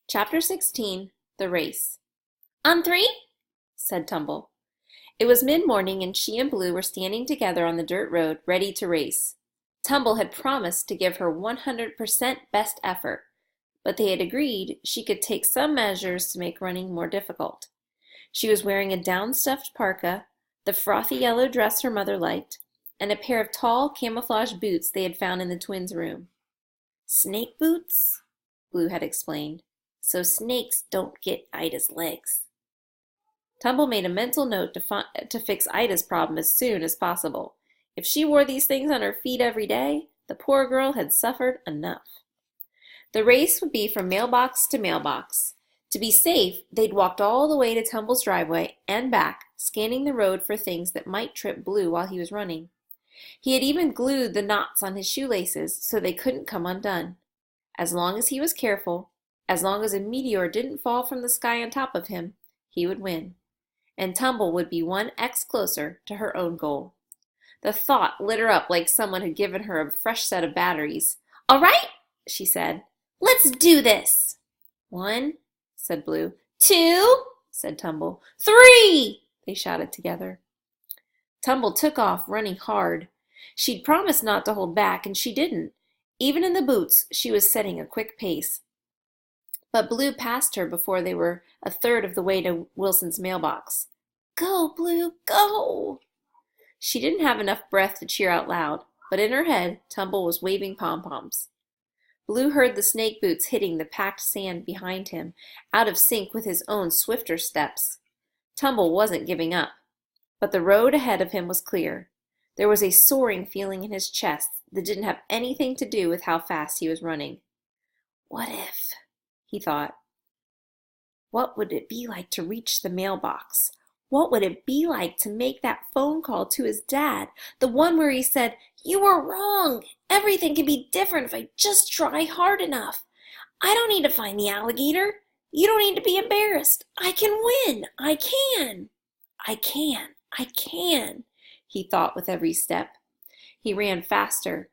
Chapter 16, The Race. "On three?" said Tumble. It was mid-morning, and she and Blue were standing together on the dirt road, ready to race. Tumble had promised to give her 100% best effort, but they had agreed she could take some measures to make running more difficult. She was wearing a down-stuffed parka, the frothy yellow dress her mother liked, and a pair of tall camouflage boots they had found in the twins' room. "Snake boots," Blue had explained, "so snakes don't get Ida's legs." Tumble made a mental note to fix Ida's problem as soon as possible. If she wore these things on her feet every day, the poor girl had suffered enough. The race would be from mailbox to mailbox. To be safe, they'd walked all the way to Tumble's driveway and back, scanning the road for things that might trip Blue while he was running. He had even glued the knots on his shoelaces so they couldn't come undone. As long as he was careful, as long as a meteor didn't fall from the sky on top of him, he would win. And Tumble would be one X closer to her own goal. The thought lit her up like someone had given her a fresh set of batteries. "All right," she said. "Let's do this." "One," said Blue. "Two," said Tumble. "Three," they shouted together. Tumble took off, running hard. She'd promised not to hold back, and she didn't. Even in the boots, she was setting a quick pace. But Blue passed her before they were a third of the way to Wilson's mailbox. "Go, Blue, go!" She didn't have enough breath to cheer out loud, but in her head, Tumble was waving pom-poms. Blue heard the snake boots hitting the packed sand behind him, out of sync with his own swifter steps. Tumble wasn't giving up, but the road ahead of him was clear. There was a soaring feeling in his chest that didn't have anything to do with how fast he was running. "What if," he thought. What would it be like to reach the mailbox? What would it be like to make that phone call to his dad, the one where he said, "You were wrong. Everything can be different if I just try hard enough. I don't need to find the alligator. You don't need to be embarrassed. I can win. I can. I can. I can," he thought with every step. He ran faster.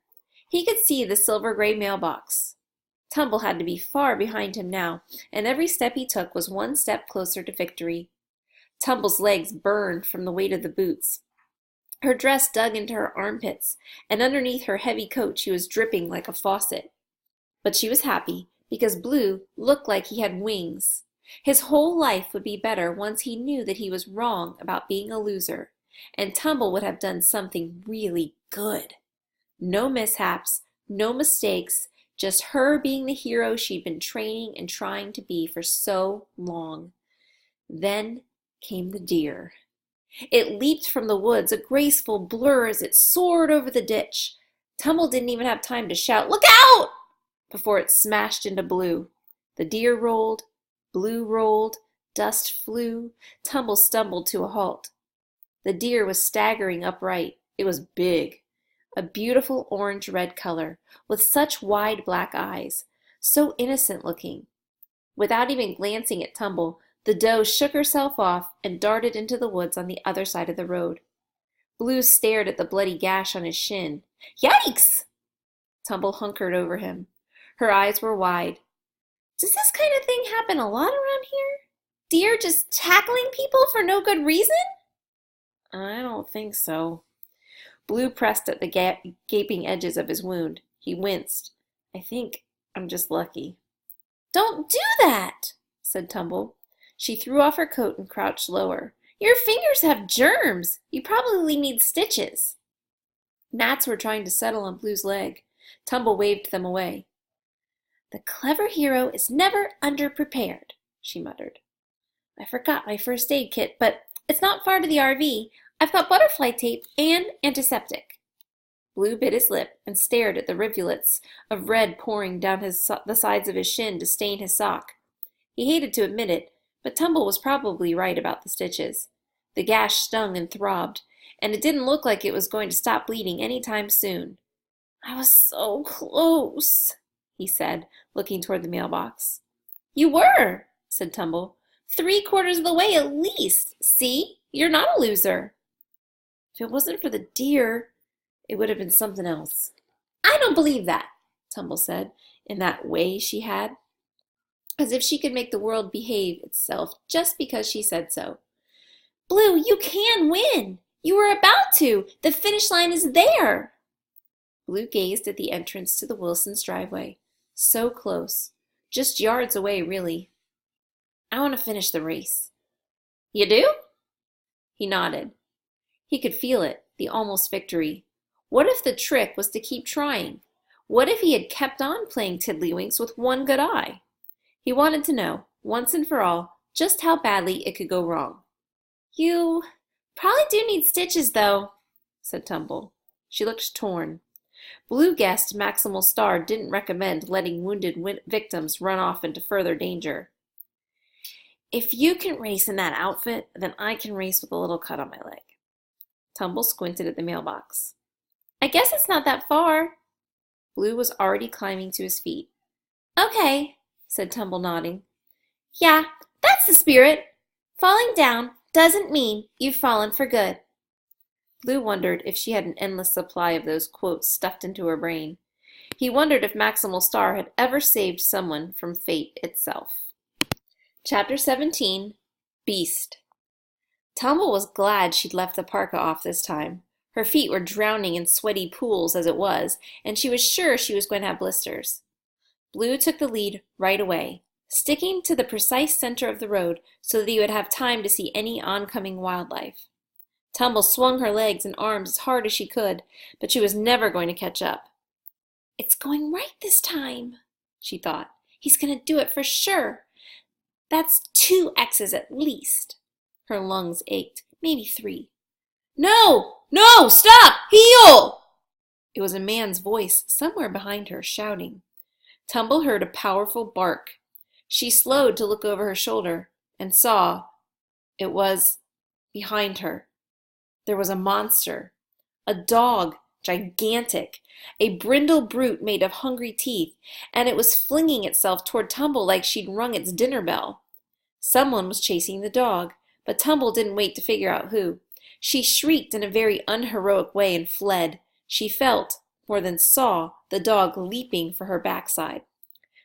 He could see the silver-gray mailbox. Tumble had to be far behind him now, and every step he took was one step closer to victory. Tumble's legs burned from the weight of the boots. Her dress dug into her armpits, and underneath her heavy coat she was dripping like a faucet. But she was happy, because Blue looked like he had wings. His whole life would be better once he knew that he was wrong about being a loser, and Tumble would have done something really good. No mishaps, no mistakes, just her being the hero she'd been training and trying to be for so long. Then came the deer. It leaped from the woods, a graceful blur as it soared over the ditch. Tumble didn't even have time to shout, "Look out!" before it smashed into Blue. The deer rolled, Blue rolled, dust flew. Tumble stumbled to a halt. The deer was staggering upright. It was big, a beautiful orange-red color, with such wide black eyes, so innocent-looking. Without even glancing at Tumble, the doe shook herself off and darted into the woods on the other side of the road. Blue stared at the bloody gash on his shin. "Yikes!" Tumble hunkered over him. Her eyes were wide. "Does this kind of thing happen a lot around here? Deer just tackling people for no good reason?" "I don't think so." Blue pressed at the gaping edges of his wound. He winced. "I think I'm just lucky." "Don't do that," said Tumble. She threw off her coat and crouched lower. "Your fingers have germs. You probably need stitches." Gnats were trying to settle on Blue's leg. Tumble waved them away. "The clever hero is never underprepared," she muttered. "I forgot my first aid kit, but it's not far to the RV. I've got butterfly tape and antiseptic." Blue bit his lip and stared at the rivulets of red pouring down the sides of his shin to stain his sock. He hated to admit it, but Tumble was probably right about the stitches. The gash stung and throbbed, and it didn't look like it was going to stop bleeding any time soon. "I was so close," he said, looking toward the mailbox. "You were," said Tumble. "3/4 of the way at least. See? You're not a loser." "If it wasn't for the deer, it would have been something else." "I don't believe that," Tumble said, in that way she had. as if she could make the world behave itself just because she said so. "Blue, you can win! You were about to! The finish line is there!" Blue gazed at the entrance to the Wilsons' driveway. So close. Just yards away, really. "I want to finish the race." "You do?" He nodded. He could feel it, the almost victory. What if the trick was to keep trying? What if he had kept on playing tiddlywinks with one good eye? He wanted to know, once and for all, just how badly it could go wrong. "You probably do need stitches, though," said Tumble. She looked torn. Blue guessed Maximal Star didn't recommend letting wounded victims run off into further danger. "If you can race in that outfit, then I can race with a little cut on my leg." Tumble squinted at the mailbox. "I guess it's not that far." Blue was already climbing to his feet. "Okay," said Tumble, nodding. "Yeah, that's the spirit. Falling down doesn't mean you've fallen for good." Blue wondered if she had an endless supply of those quotes stuffed into her brain. He wondered if Maximal Star had ever saved someone from fate itself. Chapter 17, Beast. Tumble was glad she'd left the parka off this time. Her feet were drowning in sweaty pools as it was, and she was sure she was going to have blisters. Blue took the lead right away, sticking to the precise center of the road so that he would have time to see any oncoming wildlife. Tumble swung her legs and arms as hard as she could, but she was never going to catch up. "It's going right this time," she thought. "He's going to do it for sure. That's 2 X's at least." Her lungs ached, maybe 3. "No! No! Stop! Heel!" It was a man's voice somewhere behind her, shouting. Tumble heard a powerful bark. She slowed to look over her shoulder and saw it was behind her. There was a monster. A dog, gigantic. A brindle brute made of hungry teeth, and it was flinging itself toward Tumble like she'd rung its dinner bell. Someone was chasing the dog, but Tumble didn't wait to figure out who. She shrieked in a very unheroic way and fled. She felt, more than saw, the dog leaping for her backside.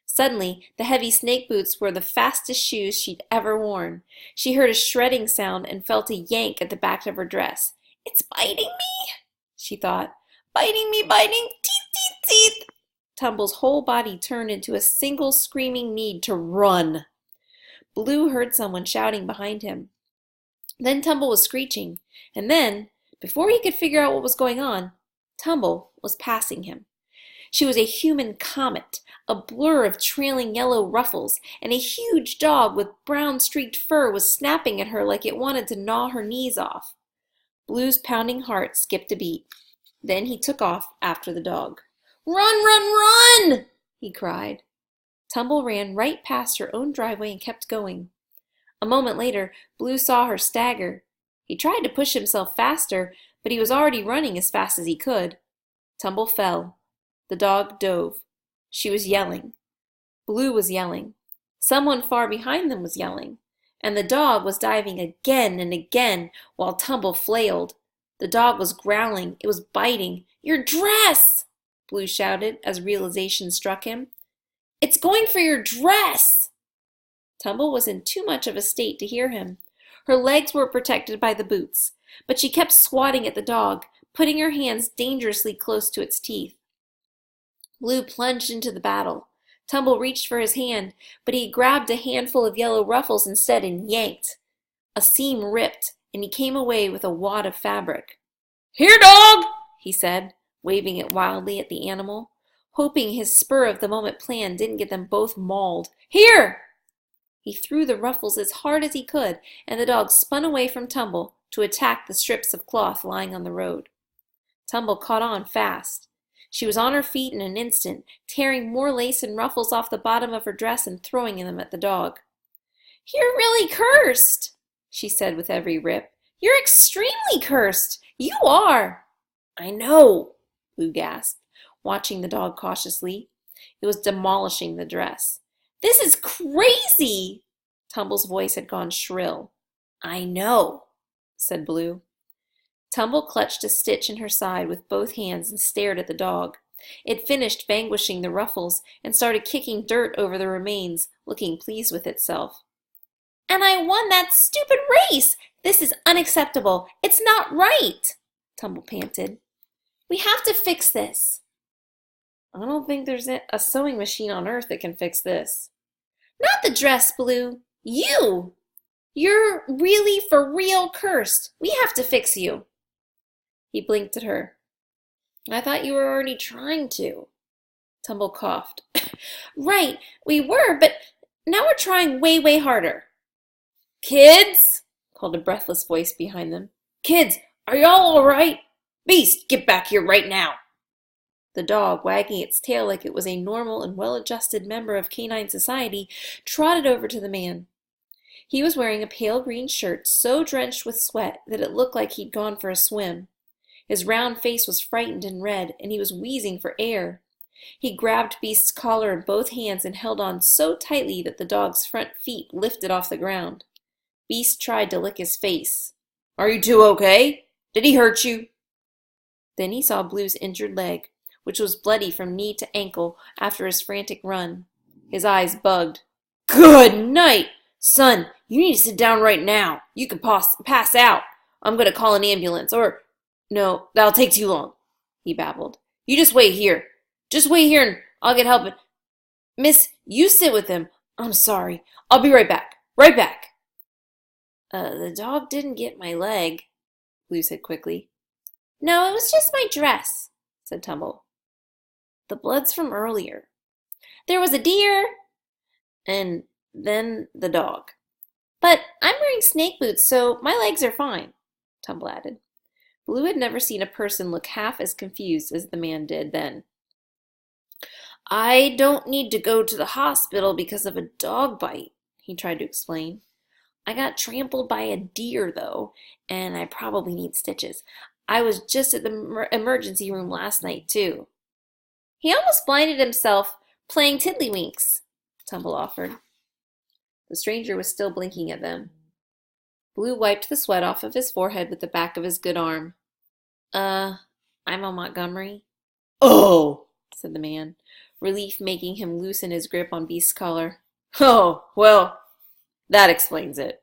Suddenly, the heavy snake boots were the fastest shoes she'd ever worn. She heard a shredding sound and felt a yank at the back of her dress. "It's biting me," she thought. "Biting me, biting! Teeth, teeth, teeth!" Tumble's whole body turned into a single screaming need to run. Blue heard someone shouting behind him. Then Tumble was screeching, and then, before he could figure out what was going on, Tumble was passing him. She was a human comet, a blur of trailing yellow ruffles, and a huge dog with brown streaked fur was snapping at her like it wanted to gnaw her knees off. Blue's pounding heart skipped a beat. Then he took off after the dog. "Run, run, run!" he cried. Tumble ran right past her own driveway and kept going. A moment later, Blue saw her stagger. He tried to push himself faster, but he was already running as fast as he could. Tumble fell. The dog dove. She was yelling. Blue was yelling. Someone far behind them was yelling. And the dog was diving again and again while Tumble flailed. The dog was growling. It was biting. "Your dress!" Blue shouted as realization struck him. "It's going for your dress!" Tumble was in too much of a state to hear him. Her legs were protected by the boots, but she kept swatting at the dog, putting her hands dangerously close to its teeth. Blue plunged into the battle. Tumble reached for his hand, but he grabbed a handful of yellow ruffles instead and yanked. A seam ripped, and he came away with a wad of fabric. "Here, dog!" he said, waving it wildly at the animal, hoping his spur-of-the-moment plan didn't get them both mauled. "Here!" He threw the ruffles as hard as he could, and the dog spun away from Tumble to attack the strips of cloth lying on the road. Tumble caught on fast. She was on her feet in an instant, tearing more lace and ruffles off the bottom of her dress and throwing them at the dog. "You're really cursed," she said with every rip. "You're extremely cursed. You are." "I know," Blue gasped, watching the dog cautiously. It was demolishing the dress. "This is crazy!" Tumble's voice had gone shrill. "I know," said Blue. Tumble clutched a stitch in her side with both hands and stared at the dog. It finished vanquishing the ruffles and started kicking dirt over the remains, looking pleased with itself. "And I won that stupid race! This is unacceptable! It's not right!" Tumble panted. "We have to fix this." "I don't think there's a sewing machine on Earth that can fix this." "Not the dress, Blue. You! You're really for real cursed. We have to fix you." He blinked at her. "I thought you were already trying to." Tumble coughed. "Right, we were, but now we're trying way, way harder." "Kids!" called a breathless voice behind them. "Kids, are y'all all right? Beast, get back here right now." The dog, wagging its tail like it was a normal and well-adjusted member of canine society, trotted over to the man. He was wearing a pale green shirt so drenched with sweat that it looked like he'd gone for a swim. His round face was frightened and red, and he was wheezing for air. He grabbed Beast's collar in both hands and held on so tightly that the dog's front feet lifted off the ground. Beast tried to lick his face. "Are you two okay? Did he hurt you?" Then he saw Blue's injured leg, which was bloody from knee to ankle after his frantic run. His eyes bugged. "Good night! Son, you need to sit down right now. You could pass out. I'm going to call an ambulance, or... No, that'll take too long," he babbled. "You just wait here. Just wait here and I'll get help. Miss, you sit with him. I'm sorry. I'll be right back. Right back." The dog didn't get my leg," Blue said quickly. "No, it was just my dress," said Tumble. "The blood's from earlier. There was a deer, and then the dog. But I'm wearing snake boots, so my legs are fine," Tumble added. Blue had never seen a person look half as confused as the man did then. "I don't need to go to the hospital because of a dog bite," he tried to explain. "I got trampled by a deer, though, and I probably need stitches. I was just at the emergency room last night, too." "He almost blinded himself playing tiddlywinks," Tumble offered. The stranger was still blinking at them. Blue wiped the sweat off of his forehead with the back of his good arm. I'm on Montgomery." "Oh," said the man, relief making him loosen his grip on Beast's collar. "Oh, well, that explains it."